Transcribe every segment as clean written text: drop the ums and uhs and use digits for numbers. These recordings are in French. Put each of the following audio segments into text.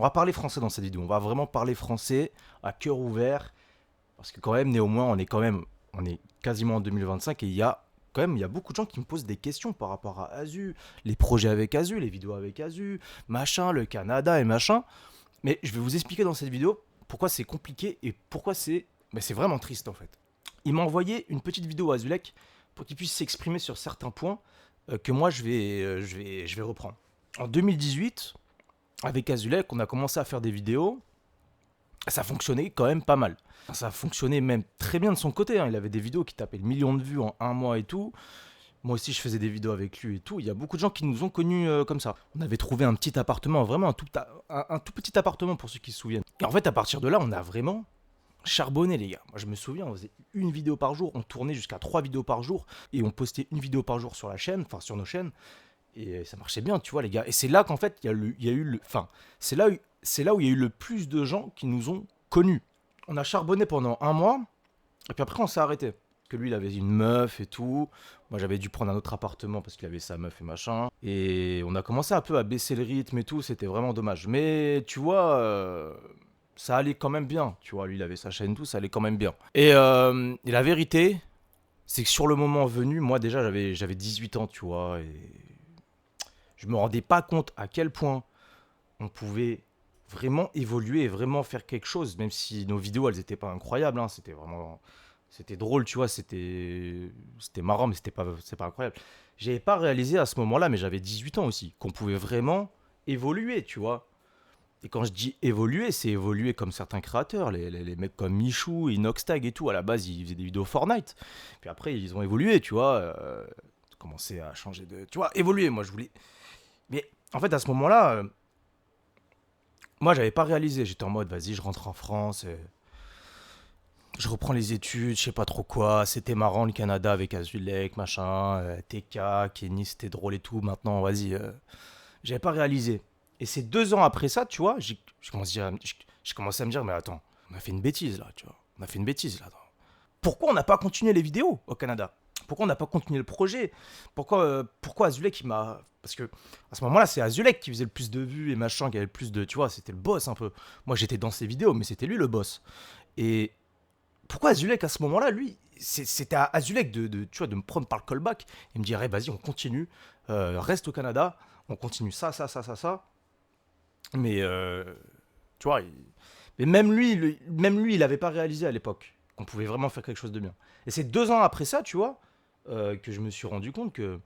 On va parler français dans cette vidéo. On va vraiment parler français à cœur ouvert. Parce que quand même, néanmoins, on est quasiment en 2025 et il y a beaucoup de gens qui me posent des questions par rapport à Azu, les projets avec Azu, les vidéos avec Azu, machin, le Canada et machin. Mais je vais vous expliquer dans cette vidéo pourquoi c'est compliqué et pourquoi c'est vraiment triste en fait. Il m'a envoyé une petite vidéo à Azulek pour qu'il puisse s'exprimer sur certains points que moi je vais reprendre. En 2018, avec Azulek, on a commencé à faire des vidéos. Ça fonctionnait quand même pas mal. Ça fonctionnait même très bien de son côté, hein. Il avait des vidéos qui tapaient le million de vues en un mois et tout. Moi aussi, je faisais des vidéos avec lui et tout. Il y a beaucoup de gens qui nous ont connus comme ça. On avait trouvé un petit appartement, vraiment un tout petit appartement pour ceux qui se souviennent. Et en fait, à partir de là, on a vraiment charbonné, les gars. Moi, je me souviens, on faisait une vidéo par jour, on tournait jusqu'à 3 vidéos par jour et on postait une vidéo par jour sur la chaîne, enfin sur nos chaînes. Et ça marchait bien, tu vois, les gars. Et c'est là qu'en fait, il y a eu le. Enfin, c'est là où il y a eu le plus de gens qui nous ont connus. On a charbonné pendant un mois, et puis après, on s'est arrêté. Que lui, il avait une meuf et tout. Moi, j'avais dû prendre un autre appartement parce qu'il avait sa meuf et machin. Et on a commencé un peu à baisser le rythme et tout. C'était vraiment dommage. Mais tu vois, ça allait quand même bien. Tu vois, lui, il avait sa chaîne, tout, ça allait quand même bien. Et la vérité, c'est que sur le moment venu, moi, déjà, j'avais 18 ans, tu vois. Et je me rendais pas compte à quel point on pouvait vraiment évoluer et vraiment faire quelque chose, même si nos vidéos, elles étaient pas incroyables, hein. C'était vraiment, c'était drôle, tu vois, c'était marrant, mais c'est pas incroyable. J'avais pas réalisé à ce moment-là, mais j'avais 18 ans aussi, qu'on pouvait vraiment évoluer, tu vois. Et quand je dis évoluer, c'est évoluer comme certains créateurs, les mecs comme Michou, Inoxtag et tout. À la base, ils faisaient des vidéos Fortnite. Puis après, ils ont évolué, tu vois. Commencé à changer de. Tu vois, évoluer, moi, je voulais. Mais en fait, à ce moment-là, moi, j'avais pas réalisé. J'étais en mode, vas-y, je rentre en France, je reprends les études, je sais pas trop quoi. C'était marrant le Canada avec Azulek, machin, TK, Kenny, c'était drôle et tout. Maintenant, vas-y, j'avais pas réalisé. Et c'est 2 ans après ça, tu vois, j'ai commencé à me dire, mais attends, on a fait une bêtise là, tu vois. On a fait une bêtise là. Pourquoi on n'a pas continué les vidéos au Canada? Pourquoi on n'a pas continué le projet? Pourquoi Azulek il m'a. Parce que à ce moment-là, c'est Azulek qui faisait le plus de vues et machin, qui avait le plus de. Tu vois, c'était le boss un peu. Moi j'étais dans ses vidéos, mais c'était lui le boss. Et pourquoi Azulek à ce moment-là, lui, c'était à Azulek tu vois, de me prendre par le callback et me dire, hey, vas-y, on continue, reste au Canada, on continue ça, ça, ça, ça, ça. Mais tu vois, mais même lui, il n'avait pas réalisé à l'époque qu'on pouvait vraiment faire quelque chose de bien. Et c'est 2 ans après ça, tu vois, que je me suis rendu compte que,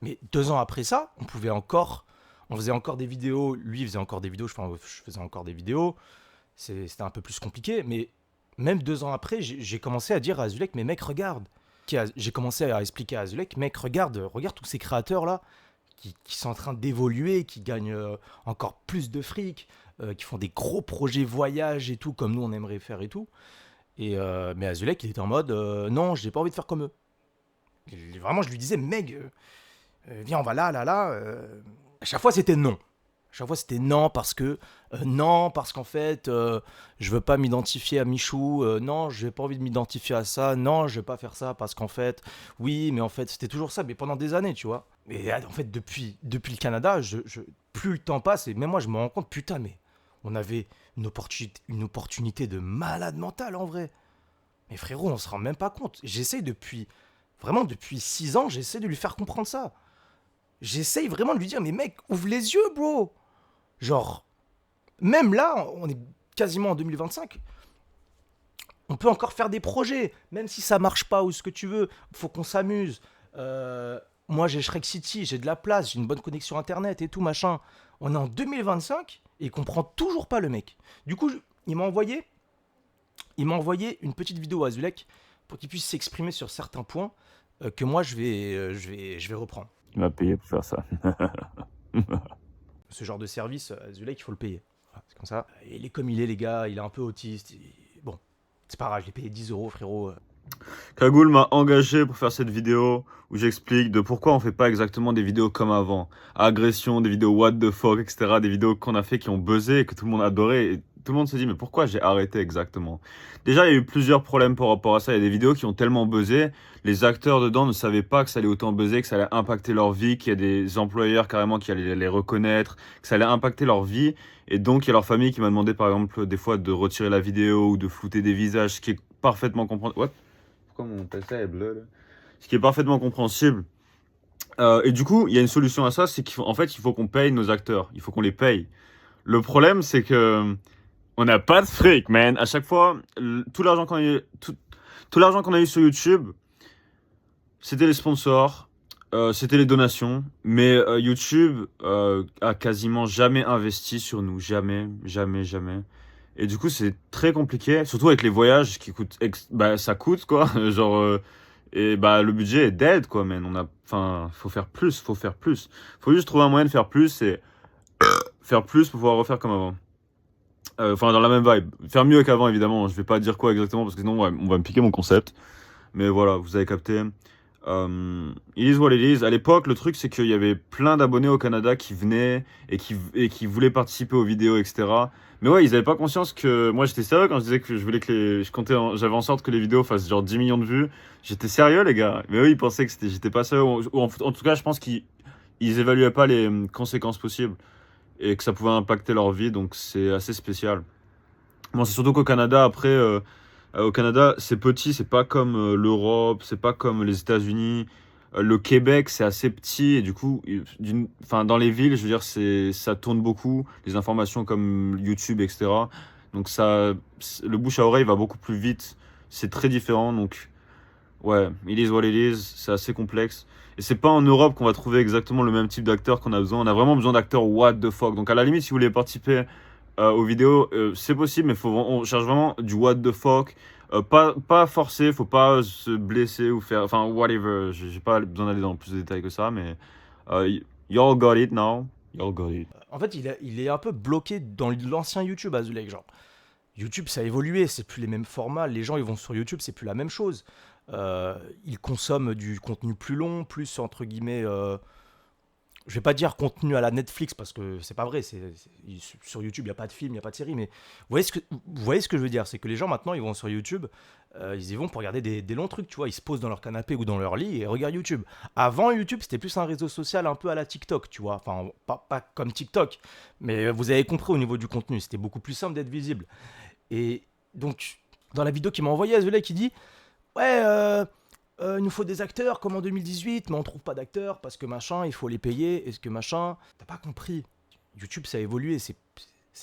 mais 2 ans après ça, on faisait encore des vidéos, lui il faisait encore des vidéos, je faisais encore des vidéos, c'était un peu plus compliqué, mais même 2 ans après, j'ai commencé à dire à Azulek, mais mec, regarde. J'ai commencé à expliquer à Azulek, mec, regarde tous ces créateurs-là qui sont en train d'évoluer, qui gagnent encore plus de fric, qui font des gros projets voyage et tout, comme nous on aimerait faire et tout. Mais Azulek, il était en mode, non, j'ai pas envie de faire comme eux. Vraiment, je lui disais, mec, viens, on va là, là, là. À chaque fois, c'était non. À chaque fois, c'était non, parce qu'en fait, je veux pas m'identifier à Michou. Non, j'ai pas envie de m'identifier à ça. Non, je vais pas faire ça parce qu'en fait, oui, mais en fait, c'était toujours ça. Mais pendant des années, tu vois. Mais en fait, depuis le Canada, plus le temps passe et même moi, je me rends compte, putain, mais on avait une opportunité de malade mental en vrai. Mais frérot, on se rend même pas compte. Vraiment depuis 6 ans, j'essaie de lui faire comprendre ça. J'essaye vraiment de lui dire, mais mec, ouvre les yeux, bro. Genre, même là, on est quasiment en 2025, on peut encore faire des projets, même si ça marche pas ou ce que tu veux, faut qu'on s'amuse. Moi, j'ai Shrek City, j'ai de la place, j'ai une bonne connexion internet et tout, machin. On est en 2025 et il comprend toujours pas le mec. Du coup, il m'a envoyé une petite vidéo à Zulek pour qu'il puisse s'exprimer sur certains points que moi, je vais reprendre. Il m'a payé pour faire ça. Ce genre de service, Zulek, il faut le payer. Voilà, c'est comme ça. Il est comme il est, les gars, il est un peu autiste. Bon, c'est pas grave, je l'ai payé 10 euros, frérot. Kagoul m'a engagé pour faire cette vidéo où j'explique de pourquoi on fait pas exactement des vidéos comme avant. Agression, des vidéos what the fuck, etc. Des vidéos qu'on a fait qui ont buzzé et que tout le monde a adoré. Et tout le monde se dit, mais pourquoi j'ai arrêté exactement? Déjà, il y a eu plusieurs problèmes par rapport à ça. Il y a des vidéos qui ont tellement buzzé, les acteurs dedans ne savaient pas que ça allait autant buzzer, que ça allait impacter leur vie, qu'il y a des employeurs carrément qui allaient les reconnaître, que ça allait impacter leur vie. Et donc, il y a leur famille qui m'a demandé, par exemple, des fois de retirer la vidéo ou de flouter des visages, ce qui est parfaitement compréhensible. What? Pourquoi mon PC est bleu, là? Ce qui est parfaitement compréhensible. Et du coup, il y a une solution à ça, c'est qu'en fait, il faut qu'on paye nos acteurs. Il faut qu'on les paye. Le problème, c'est que on n'a pas de fric, man. À chaque fois, tout l'argent qu'on a eu, tout l'argent qu'on a eu sur YouTube, c'était les sponsors, c'était les donations. Mais YouTube a quasiment jamais investi sur nous. Jamais, jamais, jamais. Et du coup, c'est très compliqué, surtout avec les voyages qui coûtent, bah, ça coûte quoi. Genre, et bah, le budget est dead quoi, man. Enfin, faut faire plus, faut faire plus. Faut juste trouver un moyen de faire plus et faire plus pour pouvoir refaire comme avant. Enfin, dans la même vibe. Faire mieux qu'avant, évidemment. Je vais pas dire quoi exactement parce que sinon, ouais, on va me piquer mon concept. Mais voilà, vous avez capté. It is what it is. À l'époque, le truc, c'est qu'il y avait plein d'abonnés au Canada qui venaient et qui voulaient participer aux vidéos, etc. Mais ouais, ils avaient pas conscience que moi j'étais sérieux quand je disais que je voulais que j'avais en sorte que les vidéos fassent genre 10 millions de vues. J'étais sérieux, les gars. Mais eux, ils pensaient que j'étais pas sérieux. Ou en tout cas, je pense qu'ils évaluaient pas les conséquences possibles et que ça pouvait impacter leur vie. Donc c'est assez spécial. Bon, c'est surtout qu'au Canada, après, au Canada, c'est petit, c'est pas comme l'Europe, c'est pas comme les États-Unis. Le Québec, c'est assez petit et du coup, enfin, dans les villes, je veux dire, ça tourne beaucoup, les informations comme YouTube, etc. Donc le bouche à oreille va beaucoup plus vite. C'est très différent, donc ouais, it is what it is, c'est assez complexe. Et c'est pas en Europe qu'on va trouver exactement le même type d'acteur qu'on a besoin. On a vraiment besoin d'acteurs what the fuck. Donc à la limite, si vous voulez participer aux vidéos, c'est possible, mais on cherche vraiment du what the fuck. Pas forcé, faut pas se blesser ou faire. Enfin, whatever. J'ai pas besoin d'aller dans plus de détails que ça, mais y'all got it now. Y'all got it. En fait, il est un peu bloqué dans l'ancien YouTube, Azulek. Genre, YouTube, ça a évolué, c'est plus les mêmes formats. Les gens, ils vont sur YouTube, c'est plus la même chose. Ils consomment du contenu plus long, plus entre guillemets. Je vais pas dire contenu à la Netflix parce que c'est pas vrai. Sur YouTube, il y a pas de film, il y a pas de série. Mais vous voyez ce que je veux dire, c'est que les gens maintenant, ils vont sur YouTube, ils y vont pour regarder des longs trucs. Tu vois, ils se posent dans leur canapé ou dans leur lit et regardent YouTube. Avant, YouTube, c'était plus un réseau social un peu à la TikTok, tu vois. Enfin, pas comme TikTok, mais vous avez compris au niveau du contenu. C'était beaucoup plus simple d'être visible. Et donc, dans la vidéo qu'il m'a envoyée, Azulay qui dit ouais, il nous faut des acteurs comme en 2018, mais on trouve pas d'acteurs parce que machin, il faut les payer. Est-ce que machin. T'as pas compris. YouTube, ça a évolué, c'est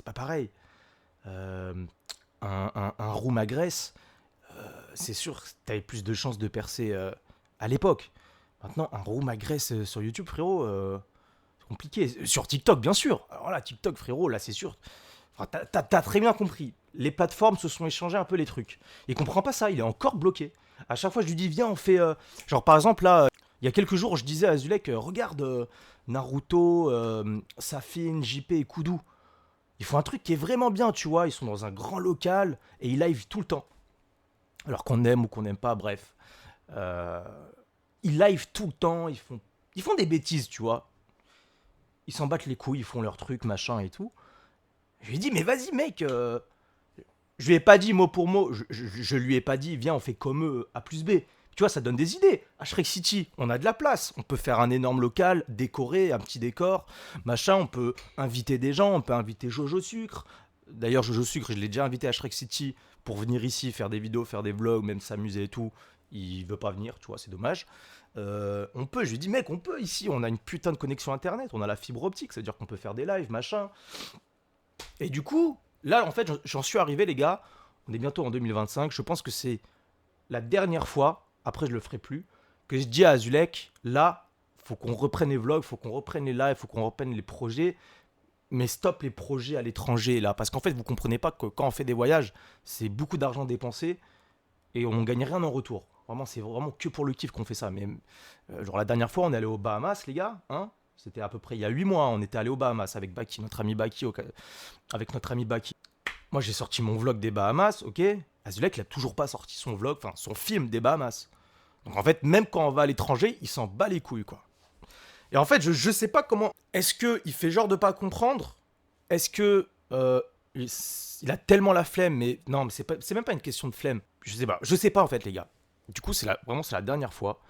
pas pareil. Euh, un roux agresse, c'est sûr que t'avais plus de chances de percer à l'époque. Maintenant, un roux agresse sur YouTube, frérot, c'est compliqué. Sur TikTok, bien sûr. Alors là, TikTok, frérot, là, c'est sûr. Enfin, t'as très bien compris. Les plateformes se sont échangées un peu les trucs. Il comprend pas ça, il est encore bloqué. À chaque fois, je lui dis, viens, on fait. Genre, par exemple, là, il y a quelques jours, je disais à Azulek, regarde Naruto, Safin, JP et Kudu. Ils font un truc qui est vraiment bien, tu vois. Ils sont dans un grand local et ils live tout le temps. Alors qu'on aime ou qu'on n'aime pas, bref. Euh, Ils live tout le temps, ils font des bêtises, tu vois. Ils s'en battent les couilles, ils font leur truc, machin et tout. Je lui ai dit, mais vas-y, mec. Je lui ai pas dit mot pour mot. Je lui ai pas dit, viens, on fait comme eux, A plus B. Tu vois, ça donne des idées. À Shrek City, on a de la place. On peut faire un énorme local, décoré, un petit décor, machin. On peut inviter des gens, on peut inviter Jojo Sucre. D'ailleurs, Jojo Sucre, je l'ai déjà invité à Shrek City pour venir ici, faire des vidéos, faire des vlogs, même s'amuser et tout. Il veut pas venir, tu vois, c'est dommage. On peut, je lui ai dit, mec, on peut ici, on a une putain de connexion internet, on a la fibre optique, c'est-à-dire qu'on peut faire des lives, machin. Et du coup, là, en fait, j'en suis arrivé, les gars. On est bientôt en 2025. Je pense que c'est la dernière fois, après je le ferai plus, que je dis à Azulek, là, faut qu'on reprenne les vlogs, faut qu'on reprenne les lives, faut qu'on reprenne les projets. Mais stop les projets à l'étranger, là. Parce qu'en fait, vous comprenez pas que quand on fait des voyages, c'est beaucoup d'argent dépensé et on gagne rien en retour. Vraiment, c'est vraiment que pour le kiff qu'on fait ça. Mais genre la dernière fois, on est allé aux Bahamas, les gars. Hein, c'était à peu près il y a 8 mois. On était allé aux Bahamas avec Baki, notre ami Baki. Avec notre ami Baki. Moi, j'ai sorti mon vlog des Bahamas, ok. Azulek, il a toujours pas sorti son vlog, enfin son film des Bahamas. Donc en fait, même quand on va à l'étranger, il s'en bat les couilles, quoi. Et en fait, je sais pas comment. Est-ce qu'il fait genre de pas comprendre? Est-ce que il a tellement la flemme, mais non, mais c'est même pas une question de flemme. Je sais pas en fait, les gars. Du coup, vraiment, c'est la dernière fois.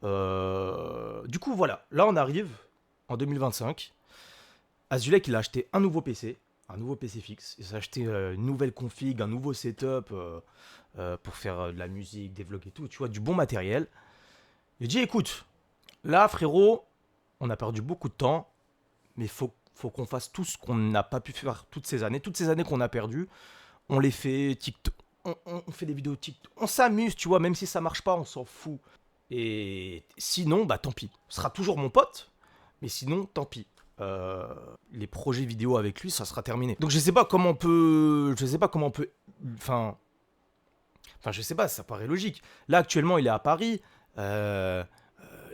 Du coup, voilà. Là, on arrive en 2025. Azulek, il a acheté un nouveau PC fixe. Il s'est acheté une nouvelle config, un nouveau setup pour faire de la musique, des vlogs et tout. Tu vois, du bon matériel. Il dit, écoute, là, frérot, on a perdu beaucoup de temps, mais faut qu'on fasse tout ce qu'on n'a pas pu faire toutes ces années. Toutes ces années qu'on a perdues, on les fait TikTok. On fait des vidéos TikTok. On s'amuse, tu vois, même si ça marche pas, on s'en fout. Et sinon, bah tant pis. Ce sera toujours mon pote, mais sinon, tant pis. Euh, les projets vidéo avec lui, ça sera terminé. Donc je sais pas comment on peut. Je sais pas comment on peut. Enfin. Enfin, je sais pas, ça paraît logique. Là, actuellement, il est à Paris.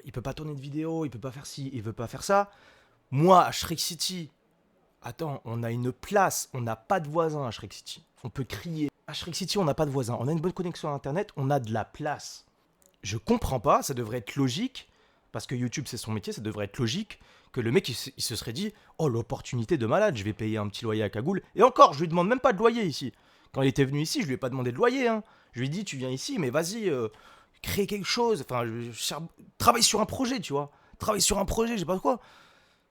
Il peut pas tourner de vidéo, il peut pas faire ci, il veut pas faire ça. Moi, à Shrek City, attends, on a une place, on n'a pas de voisins à Shrek City. On peut crier. À Shrek City, on n'a pas de voisins. On a une bonne connexion à Internet, on a de la place. Je comprends pas, ça devrait être logique, parce que YouTube c'est son métier, ça devrait être logique que le mec il se serait dit oh l'opportunité de malade, je vais payer un petit loyer à Cagoule. Et encore, je lui demande même pas de loyer ici. Quand il était venu ici, je lui ai pas demandé de loyer. Hein. Je lui ai dit tu viens ici, mais vas-y, crée quelque chose. Enfin, travaille sur un projet, tu vois. Travaille sur un projet, je sais pas quoi.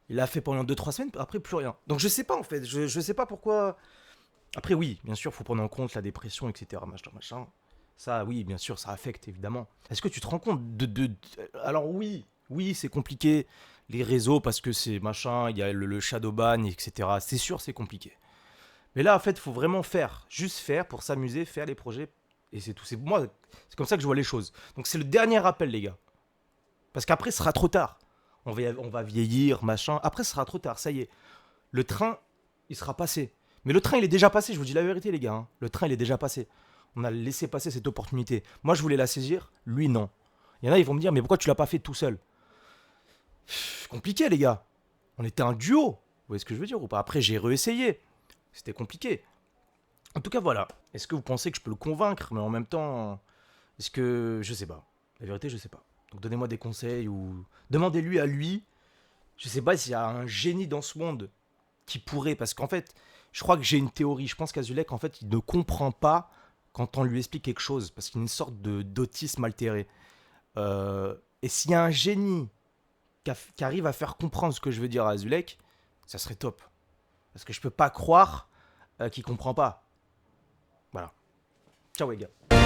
Il l'a fait pendant 2 3 semaines, après plus rien. Donc je sais pas en fait, je sais pas pourquoi. Après oui, bien sûr, faut prendre en compte la dépression, etc. Machin, machin. Ça, oui, bien sûr, ça affecte évidemment. Est-ce que tu te rends compte Alors oui, c'est compliqué. Les réseaux, parce que c'est machin, il y a le shadow ban, etc. C'est sûr, c'est compliqué. Mais là, en fait, il faut vraiment faire. Juste faire pour s'amuser, faire les projets. Et c'est tout. Moi, c'est comme ça que je vois les choses. Donc c'est le dernier appel, les gars. Parce qu'après, ce sera trop tard. On va vieillir, machin. Après, ce sera trop tard. Ça y est. Le train, il sera passé. Mais le train, il est déjà passé. Je vous dis la vérité, les gars. Hein. Le train, il est déjà passé. On a laissé passer cette opportunité. Moi, je voulais la saisir. Lui, non. Il y en a, ils vont me dire, mais pourquoi tu l'as pas fait tout seul? Compliqué, les gars. On était un duo. Vous voyez ce que je veux dire ou pas? Après, j'ai réessayé. C'était compliqué. En tout cas, voilà. Est-ce que vous pensez que je peux le convaincre? Mais en même temps, est-ce que... Je sais pas. La vérité, je sais pas. Donc donnez-moi des conseils ou... Demandez-lui à lui. Je sais pas s'il y a un génie dans ce monde qui pourrait... Parce qu'en fait, je crois que j'ai une théorie. Je pense qu'Azulek, en fait, il ne comprend pas quand on lui explique quelque chose. Parce qu'il y a une sorte d'autisme altéré. Et s'il y a un génie qui arrive à faire comprendre ce que je veux dire à Azulek, ça serait top. Parce que je peux pas croire qu'il comprend pas. Voilà. Ciao les gars.